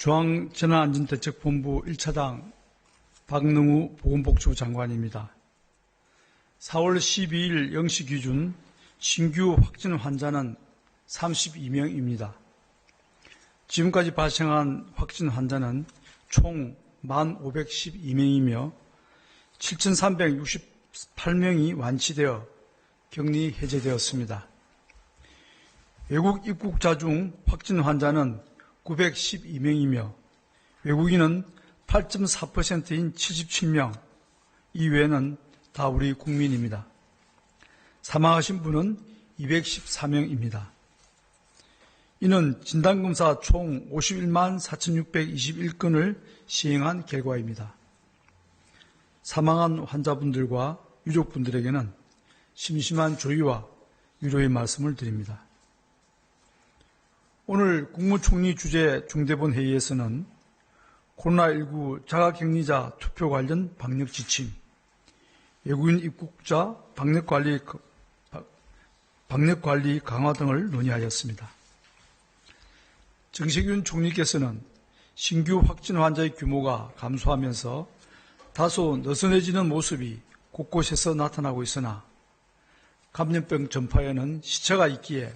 중앙재난안전대책본부 1차장 박능우 보건복지부 장관입니다. 4월 12일 0시 기준 신규 확진 환자는 32명입니다. 지금까지 발생한 확진 환자는 총 1,512명이며 7,368명이 완치되어 격리 해제되었습니다. 외국 입국자 중 확진 환자는 912명이며 외국인은 8.4%인 77명, 이외에는 다 우리 국민입니다. 사망하신 분은 214명입니다. 이는 진단검사 총 51만 4,621건을 시행한 결과입니다. 사망한 환자분들과 유족분들에게는 심심한 조의와 위로의 말씀을 드립니다. 오늘 국무총리 주재 중대본 회의에서는 코로나19 자가격리자 투표 관련 방역 지침, 외국인 입국자 방역관리 강화 등을 논의하였습니다. 정세균 총리께서는 신규 확진 환자의 규모가 감소하면서 다소 느슨해지는 모습이 곳곳에서 나타나고 있으나 감염병 전파에는 시차가 있기에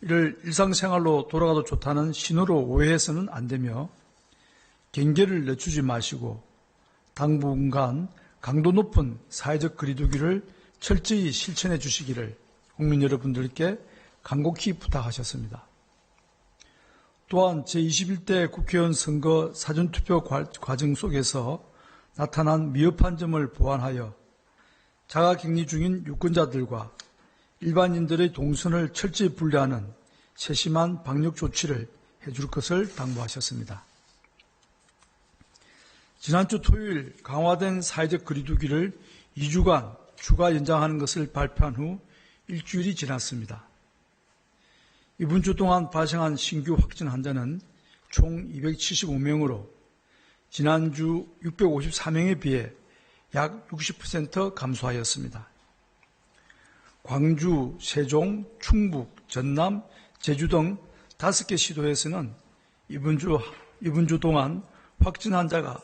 이를 일상생활로 돌아가도 좋다는 신호로 오해해서는 안 되며 경계를 늦추지 마시고 당분간 강도 높은 사회적 거리두기를 철저히 실천해 주시기를 국민 여러분들께 간곡히 부탁하셨습니다. 또한 제21대 국회의원 선거 사전투표 과정 속에서 나타난 미흡한 점을 보완하여 자가격리 중인 유권자들과 일반인들의 동선을 철저히 분리하는 세심한 방역 조치를 해줄 것을 당부하셨습니다. 지난주 토요일 강화된 사회적 거리두기를 2주간 추가 연장하는 것을 발표한 후 일주일이 지났습니다. 이번 주 동안 발생한 신규 확진 환자는 총 275명으로 지난주 654명에 비해 약 60% 감소하였습니다. 광주, 세종, 충북, 전남, 제주 등 5개 시도에서는 이번 주 동안 확진 환자가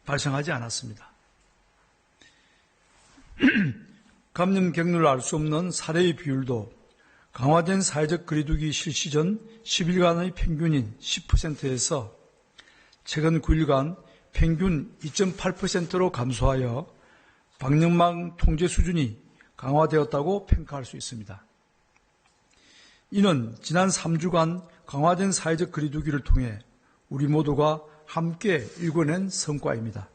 발생하지 않았습니다. 감염 경로를 알 수 없는 사례의 비율도 강화된 사회적 거리두기 실시 전 10일간의 평균인 10%에서 최근 9일간 평균 2.8%로 감소하여 방역망 통제 수준이 강화되었다고 평가할 수 있습니다. 이는 지난 3주간 강화된 사회적 거리두기를 통해 우리 모두가 함께 일궈낸 성과입니다.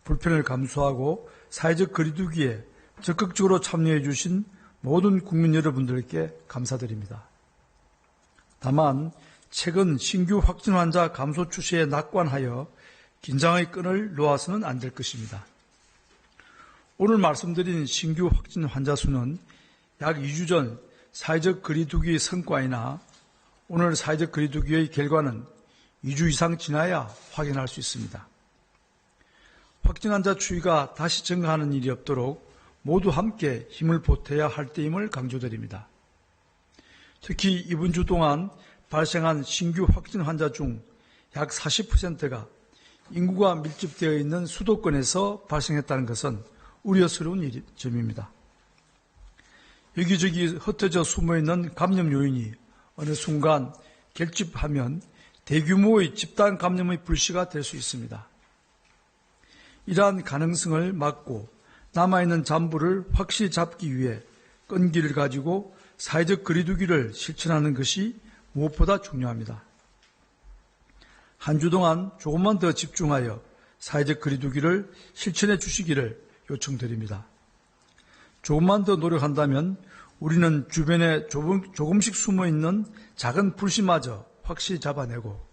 불편을 감수하고 사회적 거리두기에 적극적으로 참여해 주신 모든 국민 여러분들께 감사드립니다. 다만 최근 신규 확진 환자 감소 추세에 낙관하여 긴장의 끈을 놓아서는 안 될 것입니다. 오늘 말씀드린 신규 확진 환자 수는 약 2주 전 사회적 거리두기의 성과이나 오늘 사회적 거리두기의 결과는 2주 이상 지나야 확인할 수 있습니다. 확진 환자 추이가 다시 증가하는 일이 없도록 모두 함께 힘을 보태야 할 때임을 강조드립니다. 특히 이번 주 동안 발생한 신규 확진 환자 중 약 40%가 인구가 밀집되어 있는 수도권에서 발생했다는 것은 우려스러운 점입니다. 여기저기 흩어져 숨어있는 감염 요인이 어느 순간 결집하면 대규모의 집단 감염의 불씨가 될 수 있습니다. 이러한 가능성을 막고 남아있는 잔부를 확실히 잡기 위해 끈기를 가지고 사회적 거리두기를 실천하는 것이 무엇보다 중요합니다. 한 주 동안 조금만 더 집중하여 사회적 거리두기를 실천해 주시기를 요청드립니다. 조금만 더 노력한다면 우리는 주변에 조금씩 숨어있는 작은 불씨마저 확실히 잡아내고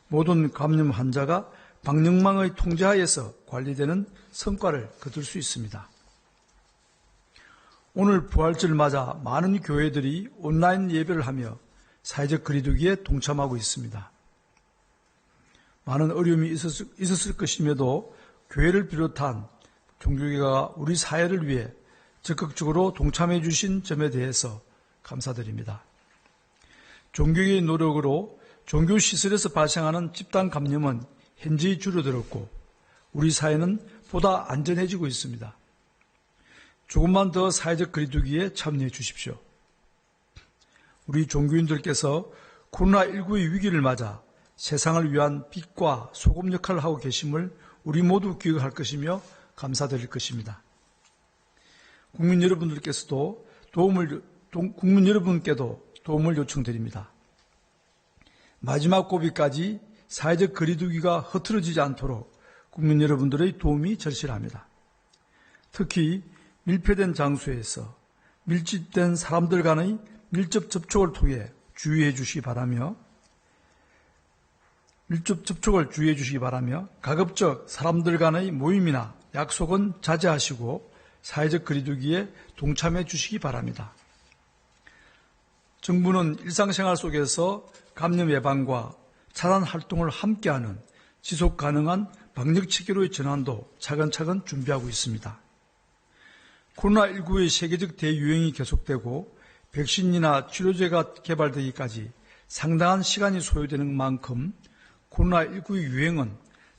모든 감염 환자가 방역망의 통제하에서 관리되는 성과를 거둘 수 있습니다. 오늘 부활절을 맞아 많은 교회들이 온라인 예배를 하며 사회적 거리두기에 동참하고 있습니다. 많은 어려움이 있었을 것임에도 교회를 비롯한 종교계가 우리 사회를 위해 적극적으로 동참해 주신 점에 대해서 감사드립니다. 종교계의 노력으로 종교시설에서 발생하는 집단 감염은 현저히 줄어들었고 우리 사회는 보다 안전해지고 있습니다. 조금만 더 사회적 거리두기에 참여해 주십시오. 우리 종교인들께서 코로나19의 위기를 맞아 세상을 위한 빛과 소금 역할을 하고 계심을 우리 모두 기억할 것이며 감사드릴 것입니다. 국민 여러분께도 도움을 요청드립니다. 마지막 고비까지 사회적 거리두기가 흐트러지지 않도록 국민 여러분들의 도움이 절실합니다. 특히 밀폐된 장소에서 밀집된 사람들 간의 밀접 접촉을 통해 주의해 주시기 바라며 가급적 사람들 간의 모임이나 약속은 자제하시고 사회적 거리두기에 동참해 주시기 바랍니다. 정부는 일상생활 속에서 감염 예방과 차단 활동을 함께하는 지속 가능한 방역 체계로의 전환도 차근차근 준비하고 있습니다. 코로나19의 세계적 대유행이 계속되고 백신이나 치료제가 개발되기까지 상당한 시간이 소요되는 만큼 코로나19의 유행은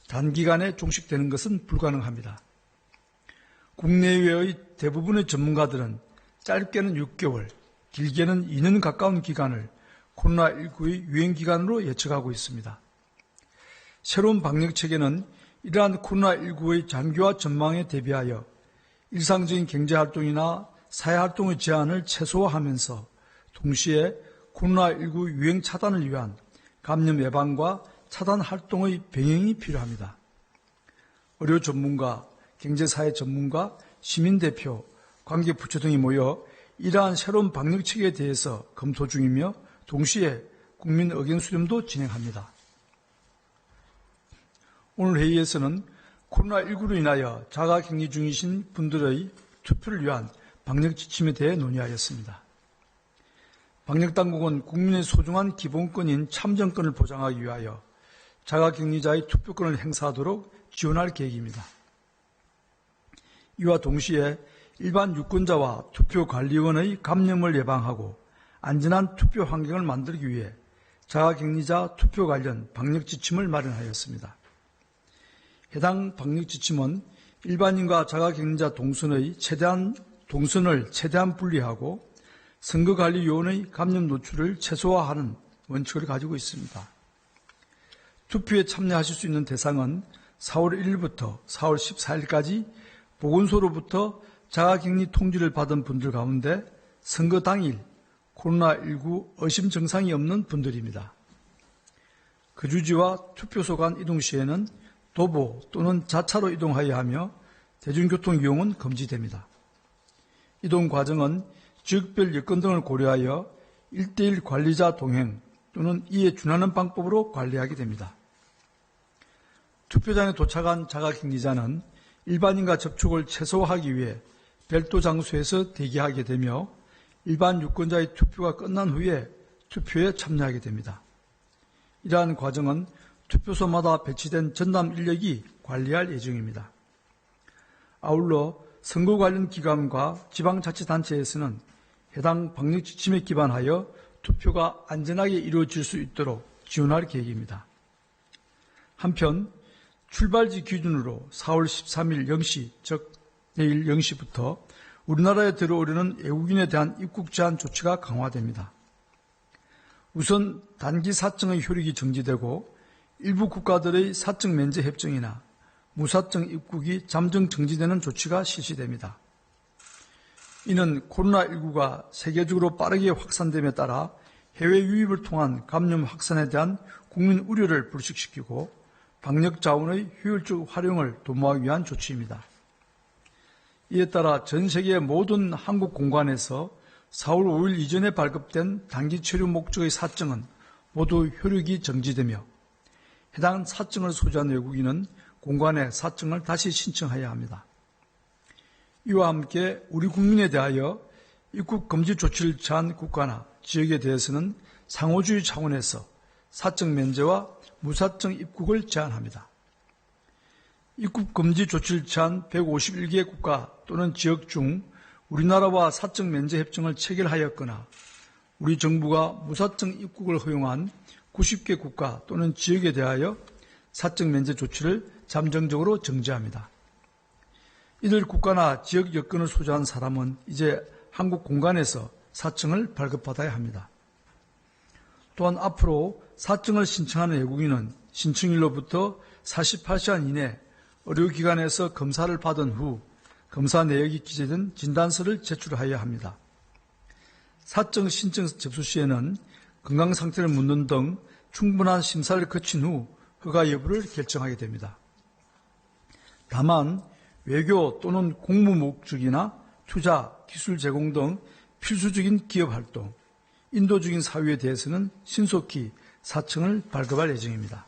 단기간에 종식되는 것은 불가능합니다. 국내외의 대부분의 전문가들은 짧게는 6개월, 길게는 2년 가까운 기간을 코로나19의 유행 기간으로 예측하고 있습니다. 새로운 방역 체계는 이러한 코로나19의 장기화 전망에 대비하여 일상적인 경제활동이나 사회활동의 제한을 최소화하면서 동시에 코로나19 유행 차단을 위한 감염 예방과 차단 활동의 병행이 필요합니다. 의료 전문가, 경제사회 전문가, 시민대표, 관계부처 등이 모여 이러한 새로운 방역체계에 대해서 검토 중이며 동시에 국민 의견 수렴도 진행합니다. 오늘 회의에서는 코로나19로 인하여 자가격리 중이신 분들의 투표를 위한 방역 지침에 대해 논의하였습니다. 방역당국은 국민의 소중한 기본권인 참정권을 보장하기 위하여 자가격리자의 투표권을 행사하도록 지원할 계획입니다. 이와 동시에 일반 유권자와 투표관리원의 감염을 예방하고 안전한 투표 환경을 만들기 위해 자가격리자 투표 관련 방역 지침을 마련하였습니다. 해당 방역 지침은 일반인과 자가격리자 동선을 최대한 분리하고 선거관리위원회의 감염 노출을 최소화하는 원칙을 가지고 있습니다. 투표에 참여하실 수 있는 대상은 4월 1일부터 4월 14일까지 보건소로부터 자가격리 통지를 받은 분들 가운데 선거 당일 코로나19 의심 증상이 없는 분들입니다. 거주지와 투표소 간 이동 시에는 도보 또는 자차로 이동하여야 하며 대중교통 이용은 금지됩니다. 이동 과정은 지역별 여건 등을 고려하여 1:1 관리자 동행 또는 이에 준하는 방법으로 관리하게 됩니다. 투표장에 도착한 자가격리자는 일반인과 접촉을 최소화하기 위해 별도 장소에서 대기하게 되며 일반 유권자의 투표가 끝난 후에 투표에 참여하게 됩니다. 이러한 과정은 투표소마다 배치된 전담 인력이 관리할 예정입니다. 아울러 선거 관련 기관과 지방자치단체에서는 해당 방역 지침에 기반하여 투표가 안전하게 이루어질 수 있도록 지원할 계획입니다. 한편 출발지 기준으로 4월 13일 0시, 즉 내일 0시부터 우리나라에 들어오려는 외국인에 대한 입국 제한 조치가 강화됩니다. 우선 단기 사증의 효력이 정지되고 일부 국가들의 사증 면제 협정이나 무사증 입국이 잠정 정지되는 조치가 실시됩니다. 이는 코로나19가 세계적으로 빠르게 확산됨에 따라 해외 유입을 통한 감염 확산에 대한 국민 우려를 불식시키고 방역 자원의 효율적 활용을 도모하기 위한 조치입니다. 이에 따라 전 세계 모든 한국 공관에서 4월 5일 이전에 발급된 단기 체류 목적의 사증은 모두 효력이 정지되며 해당 사증을 소지한 외국인은 공관에 사증을 다시 신청해야 합니다. 이와 함께 우리 국민에 대하여 입국 금지 조치를 취한 국가나 지역에 대해서는 상호주의 차원에서 사증 면제와 무사증 입국을 제한합니다. 입국 금지 조치를 취한 151개 국가 또는 지역 중 우리나라와 사증 면제 협정을 체결하였거나 우리 정부가 무사증 입국을 허용한 90개 국가 또는 지역에 대하여 사증 면제 조치를 잠정적으로 정지합니다. 이들 국가나 지역 여권을 소지한 사람은 이제 한국 공간에서 사증을 발급받아야 합니다. 또한 앞으로 사증을 신청하는 외국인은 신청일로부터 48시간 이내 의료기관에서 검사를 받은 후 검사 내역이 기재된 진단서를 제출하여야 합니다. 사증 신청 접수 시에는 건강 상태를 묻는 등 충분한 심사를 거친 후 허가 여부를 결정하게 됩니다. 다만 외교 또는 공무 목적이나 투자, 기술 제공 등 필수적인 기업 활동, 인도적인 사유에 대해서는 신속히 사증을 발급할 예정입니다.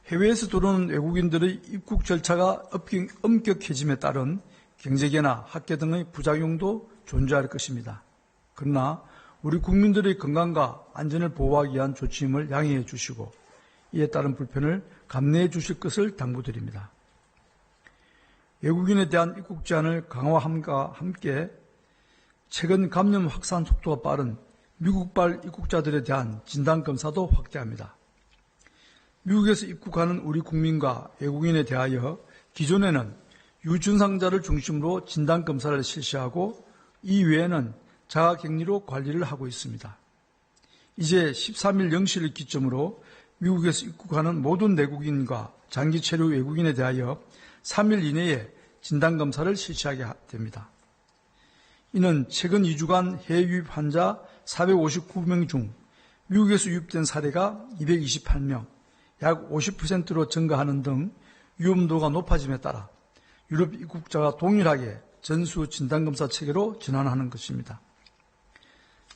해외에서 들어오는 외국인들의 입국 절차가 엄격해짐에 따른 경제계나 학계 등의 부작용도 존재할 것입니다. 그러나 우리 국민들의 건강과 안전을 보호하기 위한 조치임을 양해해 주시고 이에 따른 불편을 감내해 주실 것을 당부드립니다. 외국인에 대한 입국 제한을 강화함과 함께 최근 감염 확산 속도가 빠른 미국발 입국자들에 대한 진단검사도 확대합니다. 미국에서 입국하는 우리 국민과 외국인에 대하여 기존에는 유증상자를 중심으로 진단검사를 실시하고 이외에는 자가격리로 관리를 하고 있습니다. 이제 13일 0시를 기점으로 미국에서 입국하는 모든 내국인과 장기 체류 외국인에 대하여 3일 이내에 진단검사를 실시하게 됩니다. 이는 최근 2주간 해외 유입 환자 459명 중 미국에서 유입된 사례가 228명, 약 50%로 증가하는 등 위험도가 높아짐에 따라 유럽 입국자가 동일하게 전수 진단검사 체계로 전환하는 것입니다.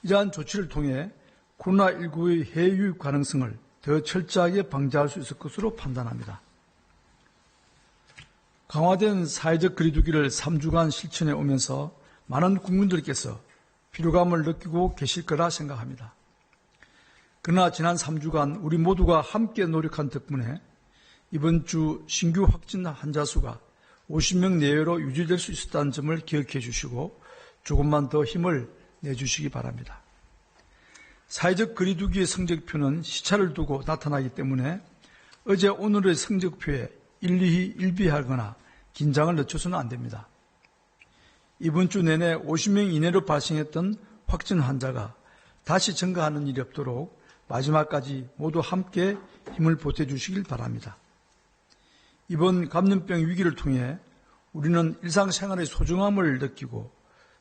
이러한 조치를 통해 코로나19의 해외 유입 가능성을 더 철저하게 방지할 수 있을 것으로 판단합니다. 강화된 사회적 거리두기를 3주간 실천해 오면서 많은 국민들께서 피로감을 느끼고 계실 거라 생각합니다. 그러나 지난 3주간 우리 모두가 함께 노력한 덕분에 이번 주 신규 확진 환자 수가 50명 내외로 유지될 수 있었다는 점을 기억해 주시고 조금만 더 힘을 내주시기 바랍니다. 사회적 거리두기의 성적표는 시차를 두고 나타나기 때문에 어제 오늘의 성적표에 일비하거나 긴장을 늦춰서는 안 됩니다. 이번 주 내내 50명 이내로 발생했던 확진 환자가 다시 증가하는 일이 없도록 마지막까지 모두 함께 힘을 보태주시길 바랍니다. 이번 감염병 위기를 통해 우리는 일상생활의 소중함을 느끼고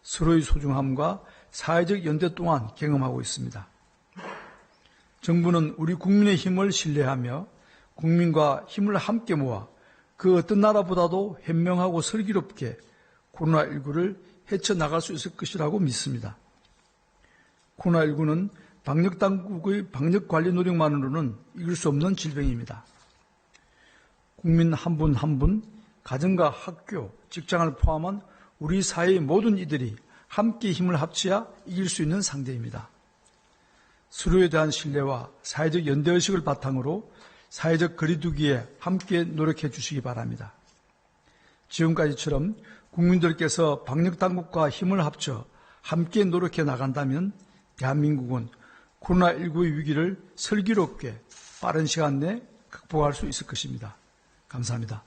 서로의 소중함과 사회적 연대 또한 경험하고 있습니다. 정부는 우리 국민의 힘을 신뢰하며 국민과 힘을 함께 모아 그 어떤 나라보다도 현명하고 슬기롭게 코로나19를 헤쳐나갈 수 있을 것이라고 믿습니다. 코로나19는 방역당국의 방역관리 노력만으로는 이길 수 없는 질병입니다. 국민 한 분 한 분, 가정과 학교, 직장을 포함한 우리 사회의 모든 이들이 함께 힘을 합쳐야 이길 수 있는 상대입니다. 서로에 대한 신뢰와 사회적 연대의식을 바탕으로 사회적 거리두기에 함께 노력해 주시기 바랍니다. 지금까지처럼 국민들께서 방역당국과 힘을 합쳐 함께 노력해 나간다면 대한민국은 코로나19의 위기를 슬기롭게 빠른 시간 내에 극복할 수 있을 것입니다. 감사합니다.